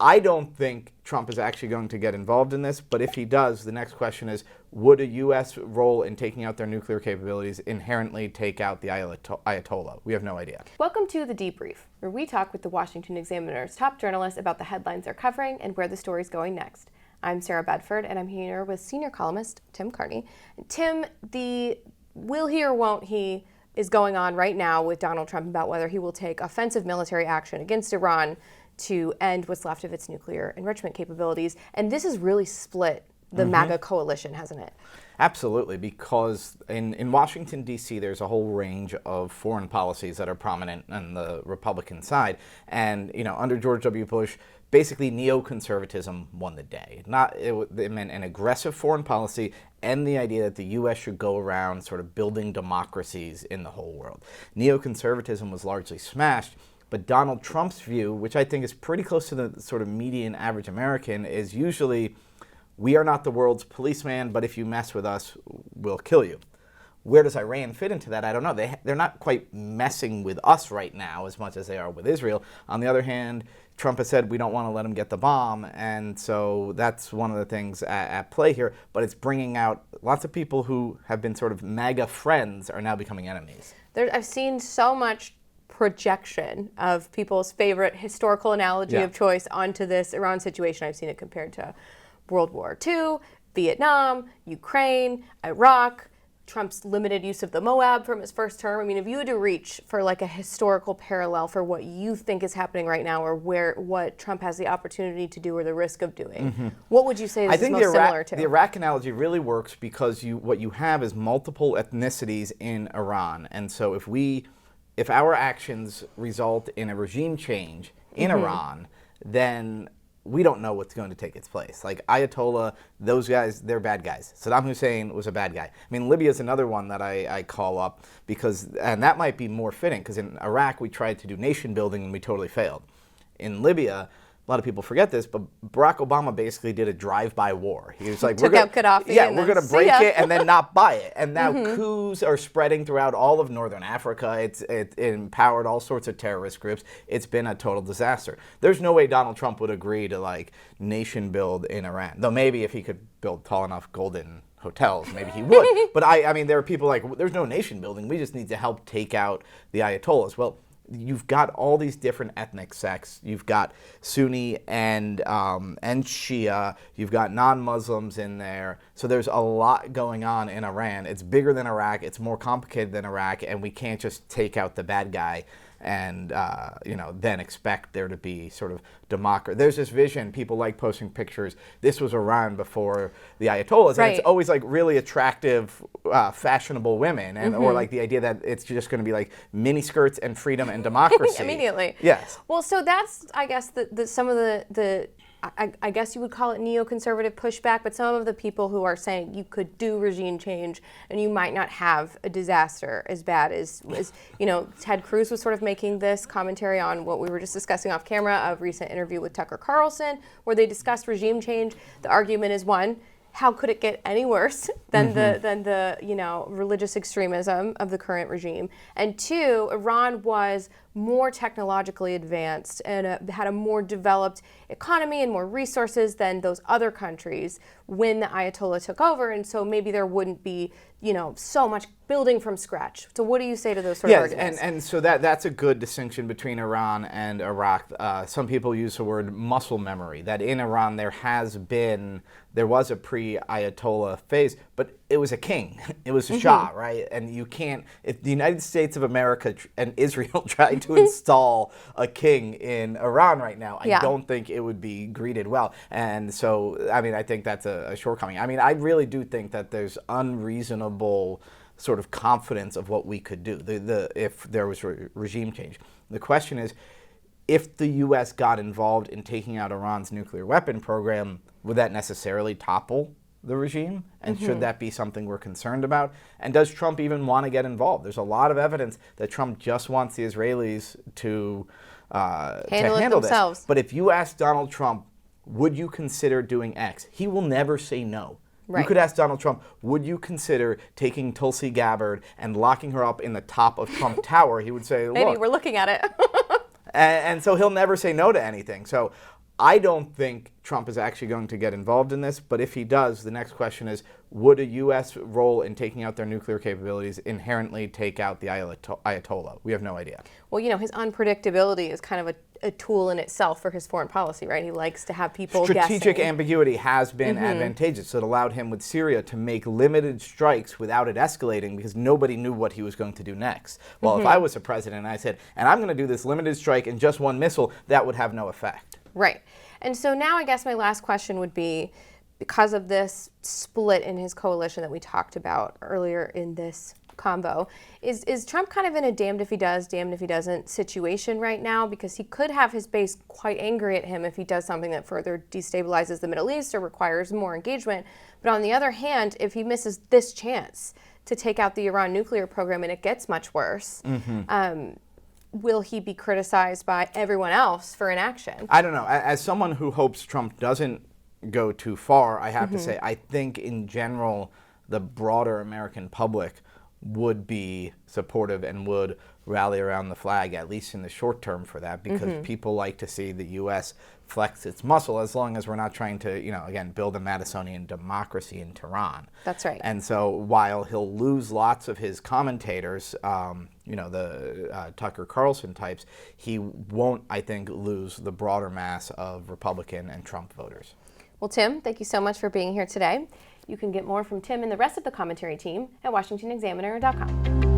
I don't think Trump is actually going to get involved in this, but if he does, the next question is, would a U.S. role in taking out their nuclear capabilities inherently take out the Ayatollah? We have no idea. Welcome to The Debrief, where we talk with the Washington Examiner's top journalists about the headlines they're covering and where the story's going next. I'm Sarah Bedford, and I'm here with senior columnist Tim Carney. Tim, the will he or won't he is going on right now with Donald Trump about whether he will take offensive military action against Iran to end what's left of its nuclear enrichment capabilities. And this has really split the MAGA coalition, hasn't it? Absolutely, because in Washington, D.C., there's a whole range of foreign policies that are prominent on the Republican side. And, under George W. Bush, basically neoconservatism won the day. It meant an aggressive foreign policy and the idea that the U.S. should go around sort of building democracies in the whole world. Neoconservatism was largely smashed. But Donald Trump's view, which I think is pretty close to the sort of median average American, is usually, we are not the world's policeman, but if you mess with us, we'll kill you. Where does Iran fit into that? I don't know. They're not quite messing with us right now as much as they are with Israel. On the other hand, Trump has said we don't want to let him get the bomb, and so that's one of the things at play here. But it's bringing out lots of people who have been sort of MAGA friends are now becoming enemies. I've seen so much projection of people's favorite historical analogy of choice onto this Iran situation. I've seen it compared to World War II, Vietnam, Ukraine, Iraq, Trump's limited use of the Moab from his first term. I mean, if you had to reach for like a historical parallel for what you think is happening right now or what Trump has the opportunity to do or the risk of doing, what would you say is most similar to? The Iraq analogy really works because what you have is multiple ethnicities in Iran. And so if our actions result in a regime change in Iran, then we don't know what's going to take its place. Like Ayatollah, those guys, they're bad guys. Saddam Hussein was a bad guy. I mean, Libya is another one that I call up and that might be more fitting, because in Iraq we tried to do nation building and we totally failed. In Libya, a lot of people forget this, but Barack Obama basically did a drive-by war. He was like, took out Gaddafi. Yeah, we're going to break it and then not buy it. And now coups are spreading throughout all of northern Africa. It empowered all sorts of terrorist groups. It's been a total disaster. There's no way Donald Trump would agree to nation build in Iran. Though maybe if he could build tall enough golden hotels, maybe he would. But I mean, there are people there's no nation building. We just need to help take out the Ayatollahs. Well, you've got all these different ethnic sects. You've got Sunni and Shia. You've got non-Muslims in there. So there's a lot going on in Iran. It's bigger than Iraq. It's more complicated than Iraq. And we can't just take out the bad guy and then expect there to be sort of democracy. There's this vision. People like posting pictures. This was Iran before the Ayatollahs. Right. And it's always really attractive, fashionable women, and or the idea that it's just going to be mini skirts and freedom and democracy. Immediately. Yes. Well, so that's, I guess, some of the I guess you would call it neoconservative pushback, but some of the people who are saying you could do regime change and you might not have a disaster as bad as Ted Cruz was sort of making this commentary on what we were just discussing off camera, a recent interview with Tucker Carlson, where they discussed regime change. The argument is, one, how could it get any worse than the religious extremism of the current regime? And two, Iran was more technologically advanced and had a more developed economy and more resources than those other countries when the Ayatollah took over, and so maybe there wouldn't be so much building from scratch. So what do you say to those sort of arguments? And so that's a good distinction between Iran and Iraq. Some people use the word muscle memory, that in Iran there was a pre-Ayatollah phase, but it was a king. It was a Shah, right? And you can't, if the United States of America and Israel tried to install a king in Iran right now, I don't think it would be greeted well. And so, I mean, I think that's a shortcoming. I mean, I really do think that there's unreasonable sort of confidence of what we could do if there was regime change. The question is, if the U.S. got involved in taking out Iran's nuclear weapon program, would that necessarily topple the regime? And should that be something we're concerned about? And does Trump even want to get involved? There's a lot of evidence that Trump just wants the Israelis to handle this. But if you ask Donald Trump, would you consider doing X? He will never say no. Right. You could ask Donald Trump, would you consider taking Tulsi Gabbard and locking her up in the top of Trump Tower? He would say, look. Maybe we're looking at it. and so he'll never say no to anything. So I don't think Trump is actually going to get involved in this, but if he does, the next question is, would a U.S. role in taking out their nuclear capabilities inherently take out the Ayatollah? We have no idea. Well, his unpredictability is kind of a tool in itself for his foreign policy, right? He likes to have people Strategic guessing. ambiguity has been advantageous. It allowed him with Syria to make limited strikes without it escalating because nobody knew what he was going to do next. Well, if I was a president and I said, and I'm going to do this limited strike and just one missile, that would have no effect. Right. And so now I guess my last question would be, because of this split in his coalition that we talked about earlier in this combo, is Trump kind of in a damned if he does, damned if he doesn't situation right now? Because he could have his base quite angry at him if he does something that further destabilizes the Middle East or requires more engagement. But on the other hand, if he misses this chance to take out the Iran nuclear program and it gets much worse, will he be criticized by everyone else for inaction? I don't know. As someone who hopes Trump doesn't go too far, I have to say, I think in general, the broader American public would be supportive and would rally around the flag, at least in the short term, for that, because people like to see the U.S. flex its muscle, as long as we're not trying to, again, build a Madisonian democracy in Tehran. That's right. And so while he'll lose lots of his commentators, the Tucker Carlson types, he won't, I think, lose the broader mass of Republican and Trump voters. Well, Tim, thank you so much for being here today. You can get more from Tim and the rest of the commentary team at washingtonexaminer.com.